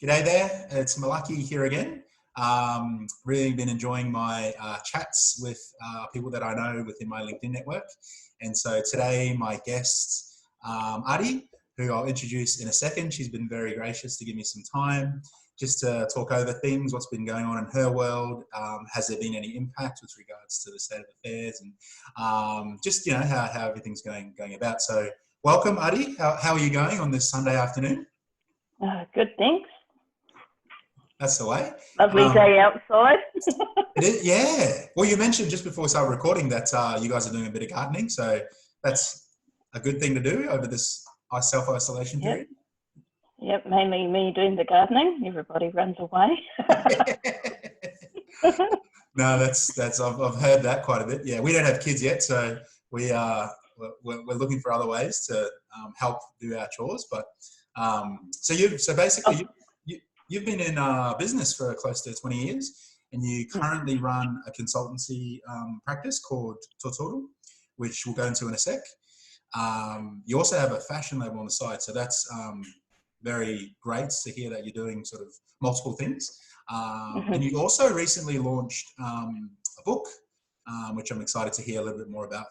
G'day there, it's Malaki here again. Really been enjoying my chats with people that I know within my LinkedIn network. And so today my guest, Ari, who I'll introduce in a second. She's been very gracious to give me some time just to talk over things, what's been going on in her world. Has there been any impact with regards to the state of affairs and just, how everything's going about. So welcome, Ari. How are you going on this Sunday afternoon? Good, thanks. That's the way. Lovely day outside. It is, yeah. Well, you mentioned just before we started recording that you guys are doing a bit of gardening, so that's a good thing to do over this self-isolation period. Yep, mainly me doing the gardening. Everybody runs away. No, that's I've heard that quite a bit. Yeah, we don't have kids yet, so we're looking for other ways to help do our chores. But so basically. You've been in business for close to 20 years, and you currently run a consultancy practice called Totoru, which we'll go into in a sec. You also have a fashion label on the side, so that's very great to hear that you're doing sort of multiple things. And you also recently launched a book, which I'm excited to hear a little bit more about.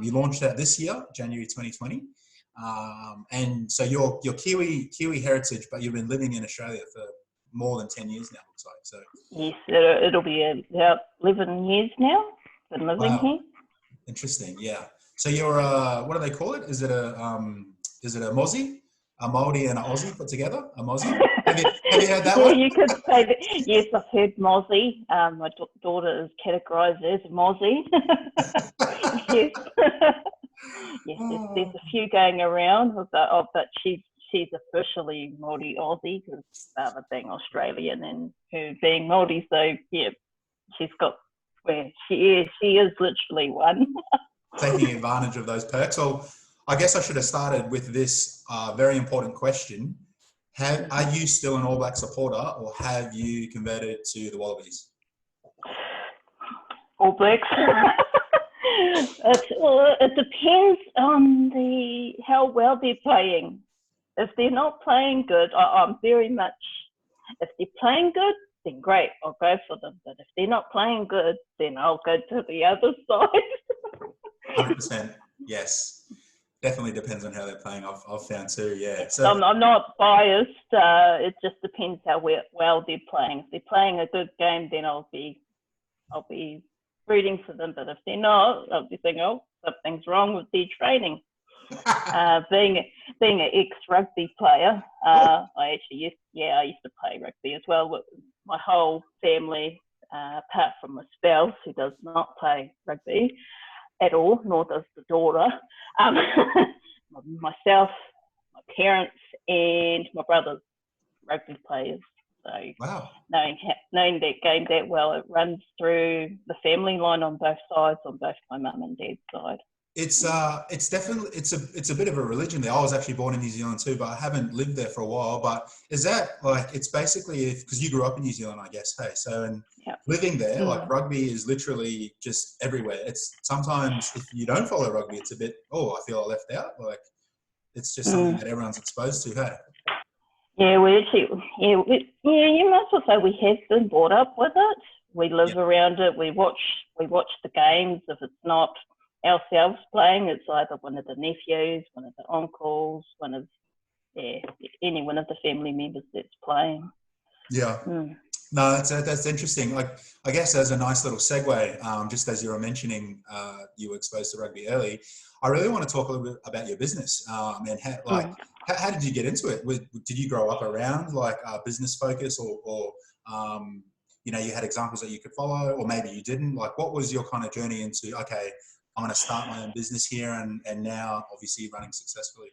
You launched that this year, January 2020. And so you're Kiwi heritage, but you've been living in Australia for more than 10 years now, looks like. So yes, it'll be about 11 years now. Been living here. Interesting, yeah. So you're what do they call it? Is it a Mozzie? A Maori and an Aussie put together? A Mozzie? Have you heard that one? Yeah, you could say that. Yes, I've heard Mozzie. My daughter is categorised as a Mozzie. Yes. Yes, there's a few going around, but she's officially Maori Aussie because father being Australian and her being Maori. So yeah, she's got where she is. She is literally one. Taking advantage of those perks. Well, I guess I should have started with this very important question: are you still an All Black supporter, or have you converted to the Wallabies? All Blacks. It depends on how well they're playing. If they're not playing good, I'm very much, if they're playing good, then great, I'll go for them. But if they're not playing good, then I'll go to the other side. 100%, yes. Definitely depends on how they're playing. I've found too, yeah. So I'm not biased. It just depends how well they're playing. If they're playing a good game, then I'll be rooting for them. But if they're not, I'll be thinking, oh, something's wrong with their training. Being an ex-rugby player, I used to play rugby as well with my whole family, apart from my spouse who does not play rugby at all, nor does the daughter. Myself, my parents, and my brother's rugby players. So wow. knowing that game that well, it runs through the family line on both sides, on both my mum and dad's side. It's definitely it's a bit of a religion there. I was actually born in New Zealand too, but I haven't lived there for a while. But is that like, it's basically, because you grew up in New Zealand, I guess, hey? So and living there, like rugby is literally just everywhere. It's sometimes if you don't follow rugby, it's a bit, I feel left out. Like it's just something that everyone's exposed to, hey? Yeah, you might as well say we have been brought up with it. We live around it. We watch the games. If it's not ourselves playing, it's either one of the nephews, one of the uncles, any one of the family members that's playing. Yeah. No, that's interesting. Like, I guess as a nice little segue, just as you were mentioning, you were exposed to rugby early. I really want to talk a little bit about your business and how did you get into it? Did you grow up around like business focus, or you had examples that you could follow, or maybe you didn't? Like, what was your kind of journey into? Okay, I'm going to start my own business here, and now obviously running successfully.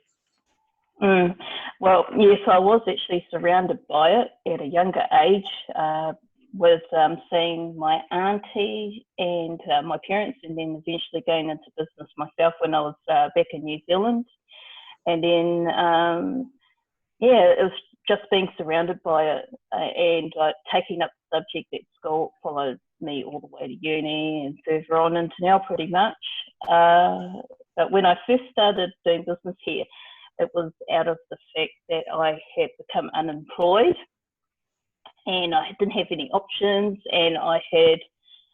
Well, yes, I was actually surrounded by it at a younger age, with seeing my auntie and my parents, and then eventually going into business myself when I was back in New Zealand. And then, it was just being surrounded by it and taking up the subject at school followed me all the way to uni and further on into now pretty much. But when I first started doing business here, it was out of the fact that I had become unemployed and I didn't have any options, and I had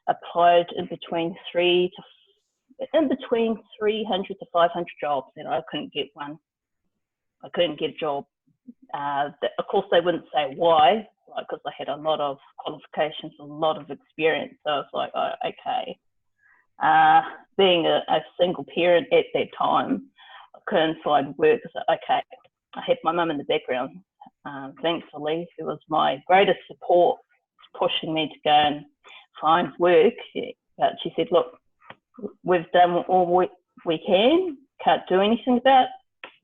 applied in between 300 to 500 jobs, and I couldn't get one. I couldn't get a job. Of course, they wouldn't say why, because I had a lot of qualifications, a lot of experience. So I was like, oh, okay. Being a single parent at that time, I couldn't find work. So, okay, I had my mum in the background, thankfully, who was my greatest support, pushing me to go and find work. But she said, look, we've done all we can, can't do anything about it.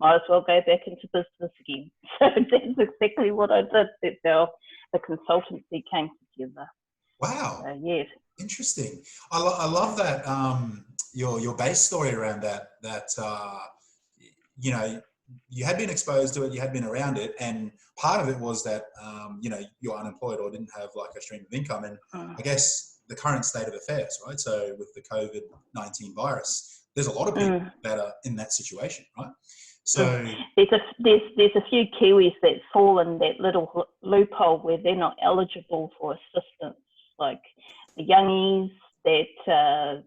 Might as well go back into business again. So that's exactly what I did. That's how the consultancy came together. Wow. So, yes. Interesting. I love that, your base story around that, you know, you had been exposed to it, you had been around it, and part of it was that, you know, you're unemployed or didn't have like a stream of income. And I guess the current state of affairs, right? So with the COVID-19 virus, there's a lot of people that are in that situation, right? So there's a few Kiwis that fall in that little loophole where they're not eligible for assistance, like the youngies that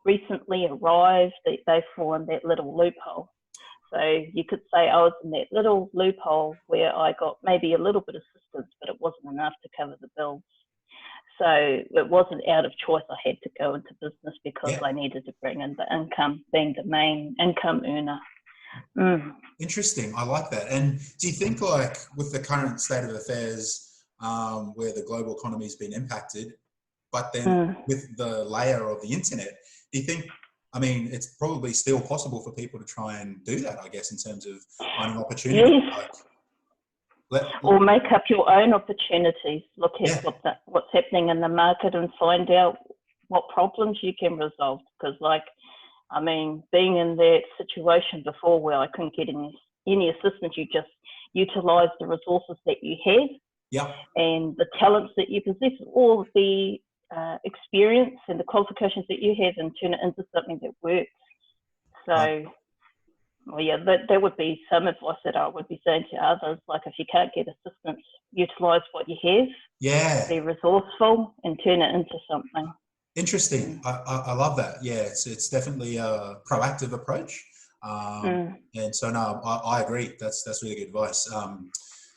recently arrived, they fall in that little loophole. So you could say I was in that little loophole where I got maybe a little bit of assistance, but it wasn't enough to cover the bills. So it wasn't out of choice. I had to go into business because I needed to bring in the income, being the main income earner. Interesting. I like that. And do you think, like, with the current state of affairs, where the global economy has been impacted, but then with the layer of the internet, do you think, I mean, it's probably still possible for people to try and do that, I guess, in terms of finding opportunities? Yes. Or make up your own opportunities. Look at what's happening in the market and find out what problems you can resolve. Because, like, I mean, being in that situation before where I couldn't get any assistance, you just utilise the resources that you have and the talents that you possess, all of the experience and the qualifications that you have, and turn it into something that works. So, well, yeah, that would be some advice that I would be saying to others. Like, if you can't get assistance, utilise what you have. Yeah. Be resourceful and turn it into something. Interesting. I love that. Yeah, it's definitely a proactive approach. And so, no, I agree. That's really good advice.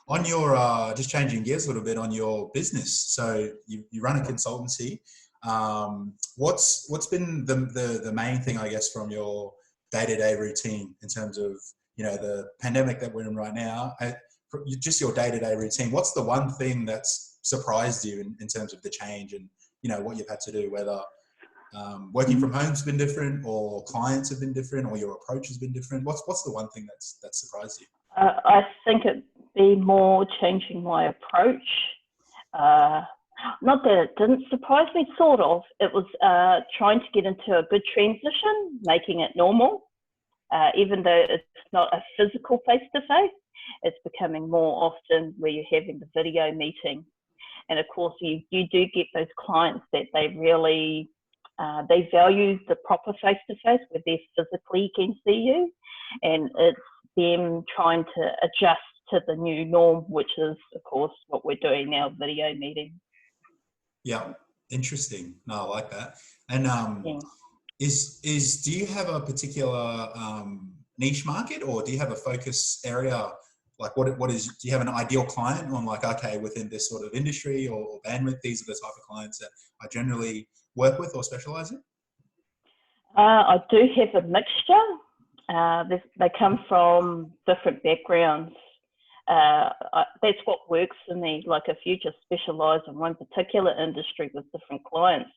On your, just changing gears a little bit on your business. So you run a consultancy. What's been the main thing, I guess, from your day-to-day routine in terms of, you know, the pandemic that we're in right now, just your day-to-day routine? What's the one thing that's surprised you in terms of the change and, you know, what you've had to do, whether working from home's been different, or clients have been different, or your approach has been different? What's the one thing that's surprised you? I think it'd be more changing my approach. Not that it didn't surprise me, sort of. It was trying to get into a good transition, making it normal. Even though it's not a physical face-to-face, it's becoming more often where you're having the video meeting. And of course, you do get those clients that they really, they value the proper face-to-face where they physically can see you. And it's them trying to adjust to the new norm, which is, of course, what we're doing now, video meeting. Yeah, interesting. No, I like that. And do you have a particular niche market, or do you have a focus area? Like, what is, do you have an ideal client on, like, okay, within this sort of industry or bandwidth, these are the type of clients that I generally work with or specialize in? I do have a mixture. They come from different backgrounds. That's what works for me. Like, if you just specialize in one particular industry with different clients,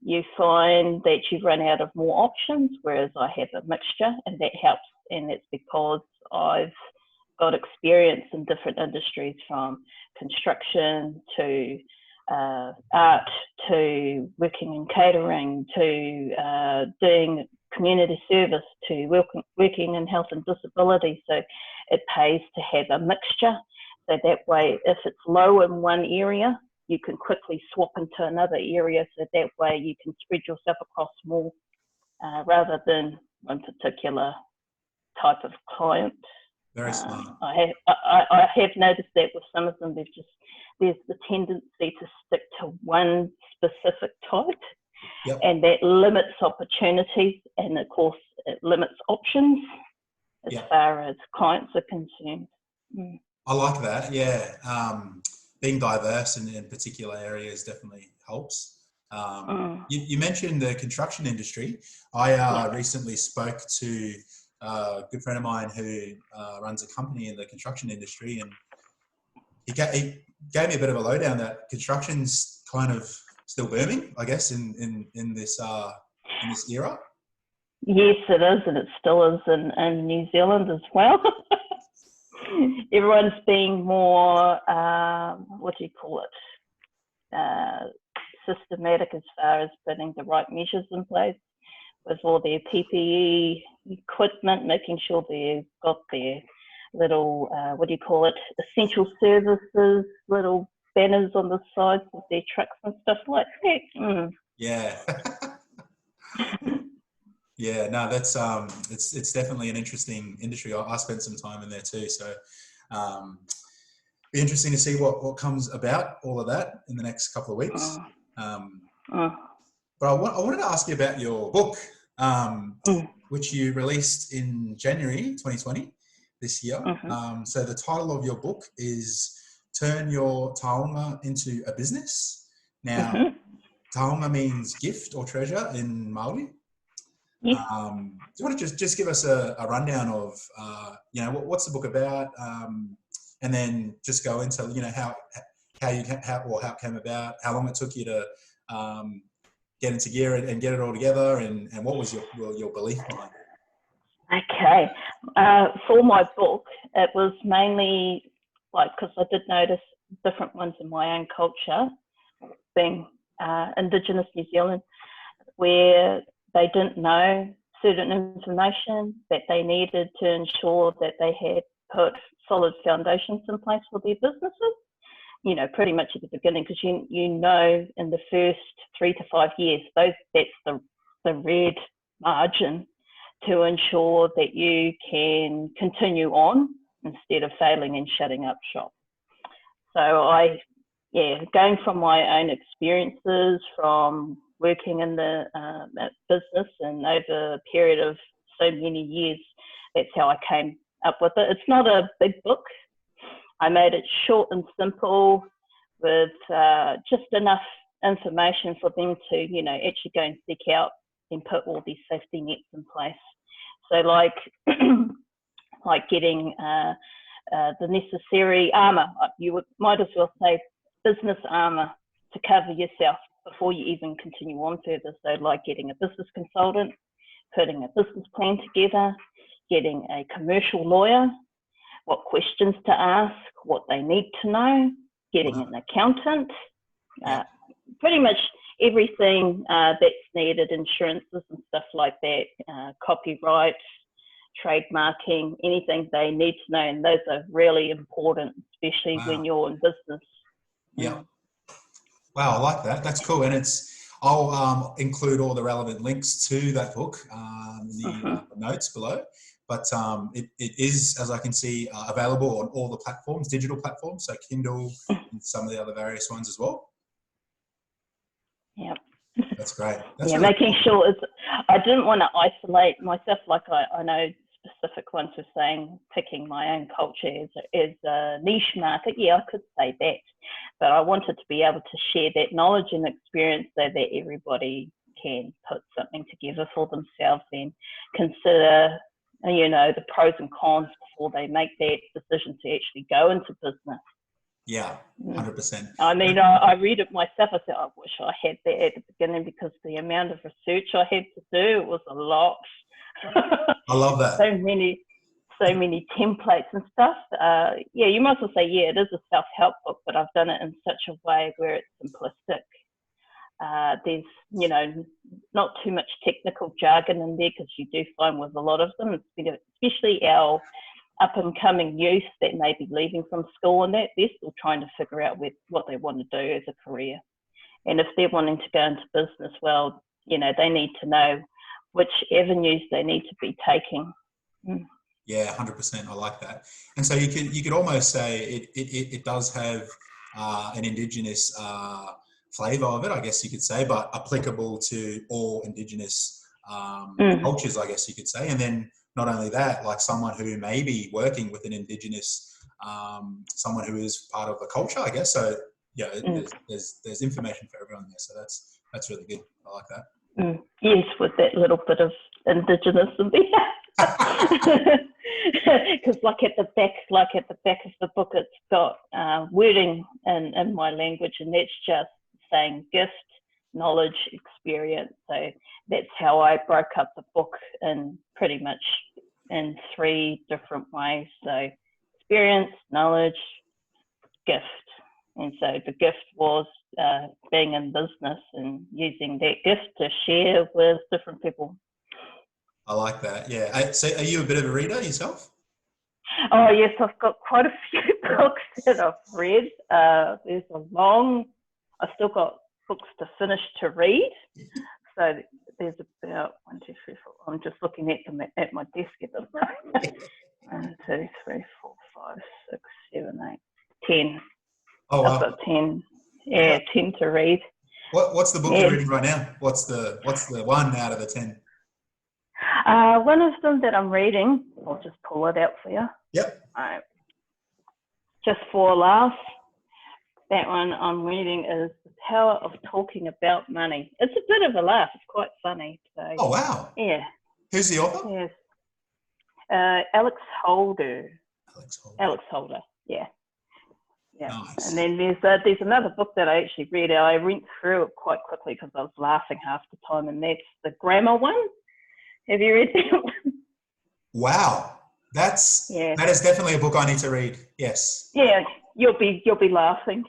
you find that you run out of more options, whereas I have a mixture, and that helps. And it's because I've got experience in different industries, from construction to art to working in catering to doing community service to working in health and disability. So it pays to have a mixture. So that way, if it's low in one area, you can quickly swap into another area. So that way you can spread yourself across more rather than one particular type of client. Very smart. I have noticed that with some of them, there's the tendency to stick to one specific type, Yep. and that limits opportunities, and of course it limits options as far as clients are concerned. I like that. Yeah, being diverse in particular areas definitely helps. You mentioned the construction industry. I recently spoke to a good friend of mine who runs a company in the construction industry, and he gave me a bit of a lowdown that construction's kind of still booming, I guess, in this era. Yes, it is, and it still is in New Zealand as well. Everyone's being more, what do you call it, systematic as far as putting the right measures in place with all their PPE equipment, making sure they've got their little, what do you call it, essential services, little banners on the sides of their trucks and stuff like that. Yeah. Yeah, no, that's it's definitely an interesting industry. I spent some time in there too, so be interesting to see what comes about all of that in the next couple of weeks. But I wanted to ask you about your book, which you released in January 2020 this year. So the title of your book is "Turn Your Taonga into a Business." Now, taonga means gift or treasure in Maori. Do you want to just give us a rundown of what's the book about, and then just go into how it came about, how long it took you to get into gear and get it all together, and what was your belief behind it? Okay, for my book, it was mainly because I did notice different ones in my own culture, being Indigenous New Zealand, where they didn't know certain information that they needed to ensure that they had put solid foundations in place for their businesses, pretty much at the beginning, because in the first 3 to 5 years, that's the red margin to ensure that you can continue on instead of failing and shutting up shop. So going from my own experiences, from working in the business and over a period of so many years, that's how I came up with it. It's not a big book. I made it short and simple with just enough information for them to, actually go and seek out and put all these safety nets in place. So like getting the necessary armour, might as well say business armour to cover yourself before you even continue on further. So like getting a business consultant, putting a business plan together, getting a commercial lawyer, what questions to ask, what they need to know, getting an accountant, pretty much everything that's needed, insurances and stuff like that, copyright, trademarking, anything they need to know. And those are really important, especially when you're in business. Yeah. Wow, I like that. That's cool. And I'll include all the relevant links to that book in the notes below. But it is, as I can see, available on all the platforms, digital platforms, so Kindle and some of the other various ones as well. Yep. That's great. That's really making cool. Sure I didn't want to isolate myself. Like I know specific ones are saying picking my own culture as a niche market. Yeah, I could say that, but I wanted to be able to share that knowledge and experience so that everybody can put something together for themselves and consider, the pros and cons before they make that decision to actually go into business. Yeah, 100%. I mean, I read it myself. I said, I wish I had that at the beginning, because the amount of research I had to do was a lot. I love that. so many templates and stuff. You might as well say, it is a self-help book, but I've done it in such a way where it's simplistic. There's, not too much technical jargon in there, because you do find with a lot of them, especially our up-and-coming youth that may be leaving from school and that, they're still trying to figure out what they want to do as a career. And if they're wanting to go into business, they need to know which avenues they need to be taking. Yeah, 100%. I like that. And so you could almost say it does have an Indigenous flavour of it, I guess you could say, but applicable to all Indigenous cultures, I guess you could say. And then not only that, like someone who may be working with an Indigenous, someone who is part of the culture, I guess. So yeah, there's information for everyone there. So that's really good. I like that. Yes, with that little bit of Indigenous in there. Because like at the back of the book, it's got wording in my language, and that's just saying gift, knowledge, experience. So that's how I broke up the book in pretty much in 3 different ways. So experience, knowledge, gift. And so the gift was being in business and using that gift to share with different people. I like that. Yeah. So are you a bit of a reader yourself? Oh yes, I've got quite a few books that I've read. There's I still got books to finish to read. So there's about 1, 2, 3, 4. I'm just looking at them at my desk at the moment. 1, 2, 3, 4, 5, 6, 7, 8, 10. Oh wow. I've got 10. Yeah, 10 to read. What's the book you're reading right now? What's the 1 out of the 10? One of them that I'm reading, I'll just pull it out for you. Yep. Just for laughs. That one I'm reading is The Power of Talking About Money. It's a bit of a laugh. It's quite funny. So, oh wow. Yeah. Who's the author? Yes. Alex Holder. Alex Holder. Yeah. Yeah. Nice. And then there's another book that I actually read. I went through it quite quickly because I was laughing half the time, and that's the grammar one. Have you read that one? Wow. That is definitely a book I need to read. Yes. Yeah, you'll be laughing.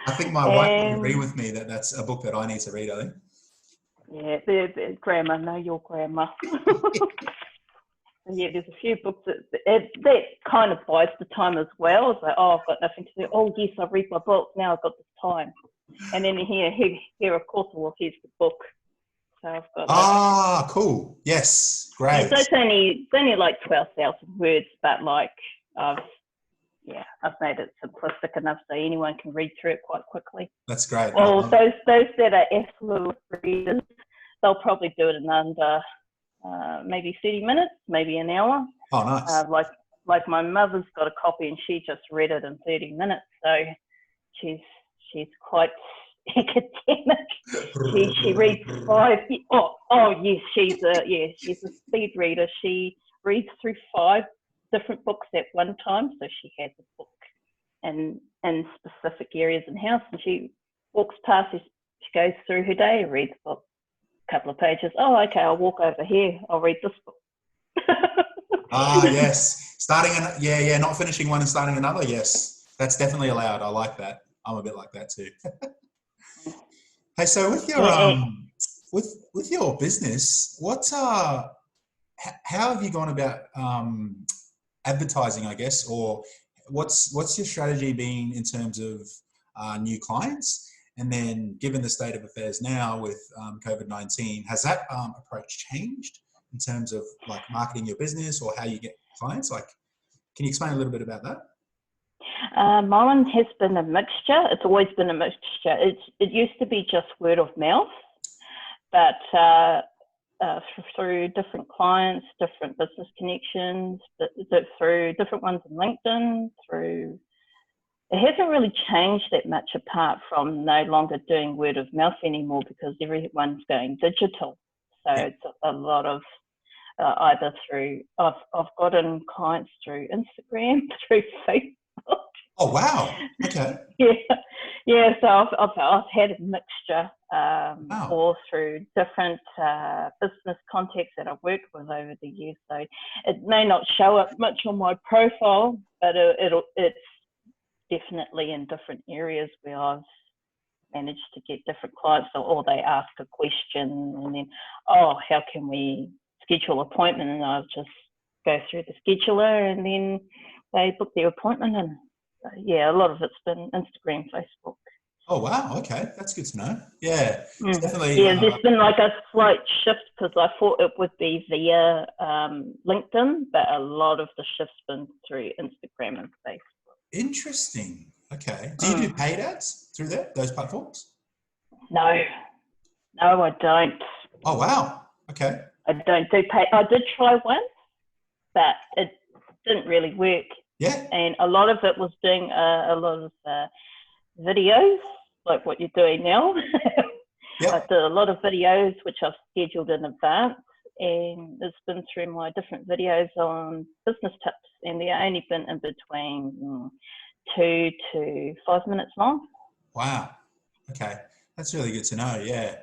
I think my wife would agree with me that that's a book that I need to read, I think. Yeah, the grammar, know your grammar. Yeah, there's a few books that kind of buys the time as well. It's like, oh, I've got nothing to do. Oh, yes, I've read my book. Now I've got this time. And then here, of course, well, here's the book. So I've got cool. Yes, great. So it's only like 12,000 words, but like I've made it simplistic enough so anyone can read through it quite quickly. That's great. Well, those that are absolute readers, they'll probably do it in under maybe 30 minutes, maybe an hour. Oh, nice. Like my mother's got a copy and she just read it in 30 minutes. So she's quite academic. She reads 5. Oh yes, she's a speed reader. She reads through 5 different books at one time. So she has a book in specific areas in house, and she walks past. She goes through her day, reads a book, a couple of pages. Oh, okay, I'll walk over here. I'll read this book. Yes. Not finishing one and starting another. Yes, that's definitely allowed. I like that. I'm a bit like that too. Hey, so with your with your business, how have you gone about advertising, I guess, or what's your strategy been in terms of new clients? And then, given the state of affairs now with COVID-19, has that approach changed in terms of like marketing your business or how you get clients? Like, can you explain a little bit about that? Mine has been a mixture. It's always been a mixture. It used to be just word of mouth, but through different clients, different business connections, through different ones on LinkedIn, it hasn't really changed that much apart from no longer doing word of mouth anymore because everyone's going digital. So it's a lot of either through, I've gotten clients through Instagram, through Facebook. Oh, wow. Okay. Yeah. So I've had a mixture or through different business contacts that I've worked with over the years. So it may not show up much on my profile, but it's definitely in different areas where I've managed to get different clients, or they ask a question and then, how can we schedule an appointment? And I'll just go through the scheduler and then they book their appointment. And a lot of it's been Instagram, Facebook. Oh, wow. Okay. That's good to know. Yeah. It's definitely. Yeah, there's been like a slight shift because I thought it would be via LinkedIn, but a lot of the shift's been through Instagram and Facebook. Interesting. Okay. Do you do paid ads through those platforms? No, I don't. Oh, wow. Okay. I don't do pay. I did try once, but it didn't really work. Yeah. And a lot of it was doing a lot of videos, like what you're doing now. Yep. I did a lot of videos, which I've scheduled in advance, and it's been through my different videos on business tips, and they've only been in between 2 to 5 minutes long. Wow. Okay. That's really good to know. Yeah.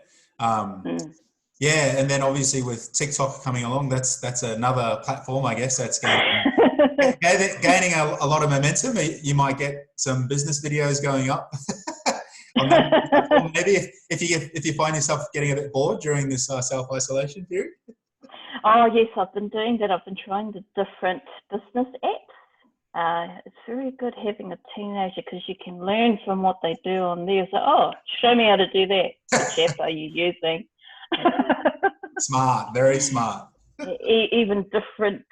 Yeah. And then obviously with TikTok coming along, that's another platform, I guess, that's gaining a lot of momentum. You might get some business videos going up on that platform. Maybe if you find yourself getting a bit bored during this self-isolation period. Oh yes, I've been doing that. I've been trying the different business apps. It's very good having a teenager because you can learn from what they do on there. So, oh, show me how to do that. Which app are you using? Smart, very smart. Even different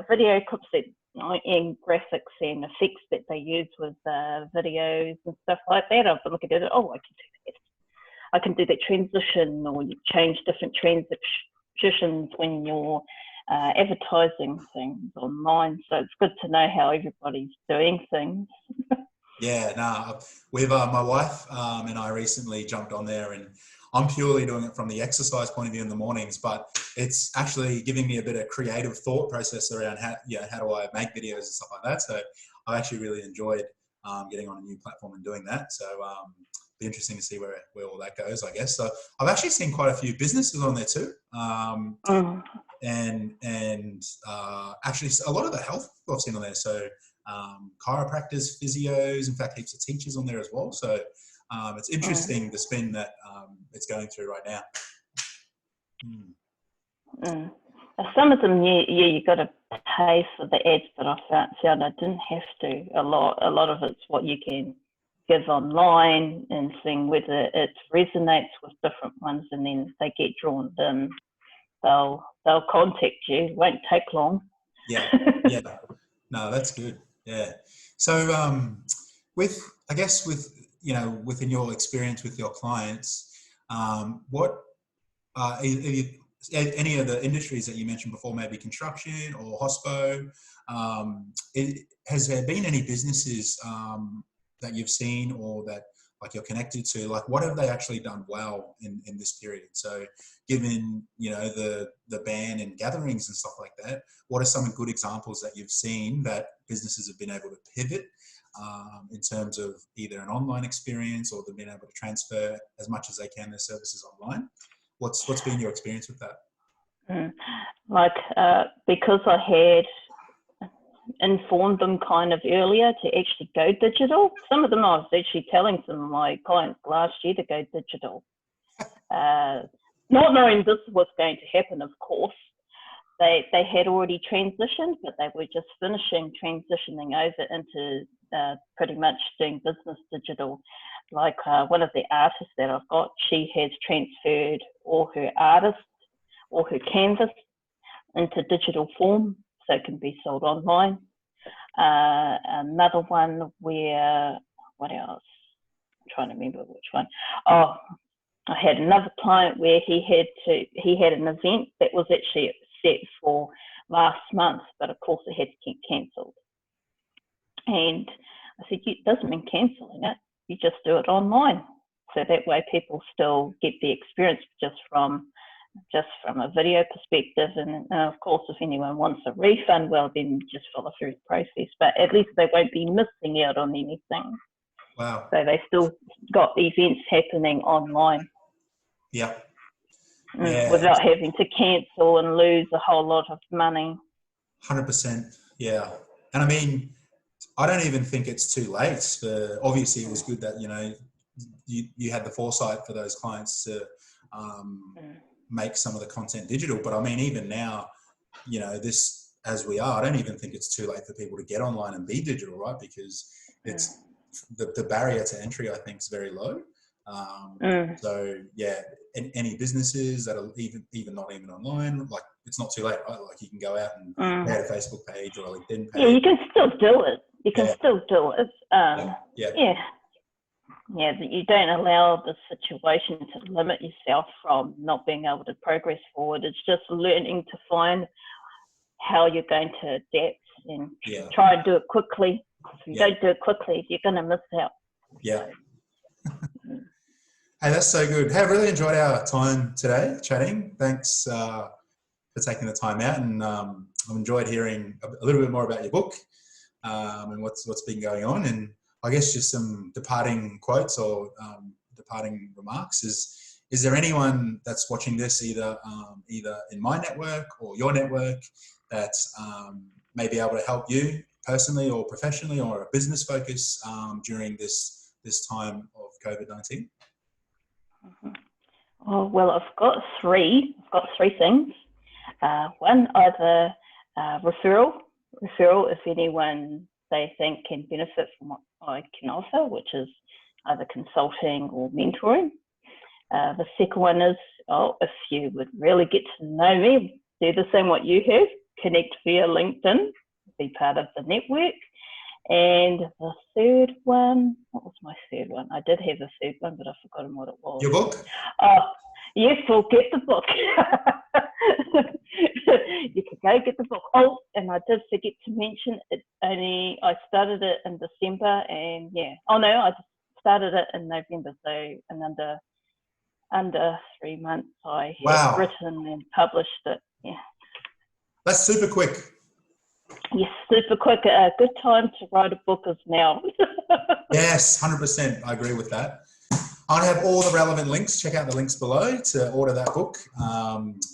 video clips and graphics and effects that they use with videos and stuff like that. I've been looking at it. Oh, I can do that. I can do that transition, or you change different transitions when you're advertising things online. So it's good to know how everybody's doing things. Yeah, no, with my wife and I recently jumped on there, and I'm purely doing it from the exercise point of view in the mornings, but it's actually giving me a bit of creative thought process around how do I make videos and stuff like that. So I've actually really enjoyed getting on a new platform and doing that. So be interesting to see where all that goes, I guess. So I've actually seen quite a few businesses on there too. And actually a lot of the health I've seen on there. So chiropractors, physios, in fact, heaps of teachers on there as well. So it's interesting the spin that it's going through right now. Some of them, you got to pay for the ads, but I found I didn't have to. A lot of it's what you can give online and seeing whether it resonates with different ones, and then they get drawn in. They'll contact you. It won't take long. Yeah. No, that's good. Yeah. So within your experience with your clients, what any of the industries that you mentioned before, maybe construction or hospo, has there been any businesses that you've seen or that like you're connected to, like what have they actually done well in this period? So given, the ban and gatherings and stuff like that, what are some good examples that you've seen that businesses have been able to pivot in terms of either an online experience or they've been able to transfer as much as they can their services online? What's been your experience with that? Because I had informed them kind of earlier to actually go digital. Some of them I was actually telling some of my clients last year to go digital. Not knowing this was going to happen, of course. They had already transitioned, but they were just transitioning over into pretty much doing business digital. Like one of the artists that I've got, she has transferred all her artists or her canvas into digital form, so it can be sold online. Another one where, what else? I'm trying to remember which one. Oh, I had another client where he had an event that was actually set for last month, but of course it had to get cancelled. And I said, it doesn't mean cancelling it, you just do it online. So that way people still get the experience just from a video perspective. And of course, if anyone wants a refund, well, then just follow through the process. But at least they won't be missing out on anything. Wow. So they still got events happening online. Yeah. Without having to cancel and lose a whole lot of money. 100%. Yeah. And I mean, I don't even think it's too late. Obviously, it was good that, you had the foresight for those clients to make some of the content digital. But I mean, even now, this as we are, I don't even think it's too late for people to get online and be digital, right? Because it's the barrier to entry, I think, is very low. So yeah, any businesses that are even not even online, like it's not too late, right? Like you can go out and create a Facebook page or a LinkedIn page. Yeah, you can still do it. You can still do it. Yeah, that you don't allow the situation to limit yourself from not being able to progress forward. It's just learning to find how you're going to adapt and try and do it quickly. If you don't do it quickly, you're going to miss out. Yeah. Hey, that's so good. Hey, I really enjoyed our time today chatting. Thanks for taking the time out, and I've enjoyed hearing a little bit more about your book and what's been going on. And I guess just some departing quotes or departing remarks. Is there anyone that's watching this either in my network or your network that may be able to help you personally or professionally, or a business focus during this time of COVID-19? Oh, well, I've got three things. One, either referral if anyone they think can benefit from what I can offer, which is either consulting or mentoring. The second one is, if you would really get to know me, do the same what you have, connect via LinkedIn, be part of the network. And the third one, what was my third one? I did have a third one, but I've forgotten what it was. Your book? Yes, we'll get the book. You can go get the book. Oh, and I did forget to mention it. I started it in December, and I started it in November. So in under 3 months, I have written and published it. Yeah, that's super quick. Yes, super quick. A good time to write a book is now. Yes, 100%. I agree with that. I'll have all the relevant links. Check out the links below to order that book.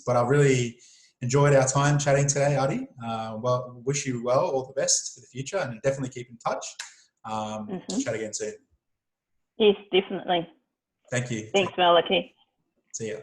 But I really enjoyed our time chatting today, Ari. Well, wish you well, all the best for the future, and definitely keep in touch. Chat again soon. Yes, definitely. Thank you. Thanks, Maliki. See ya.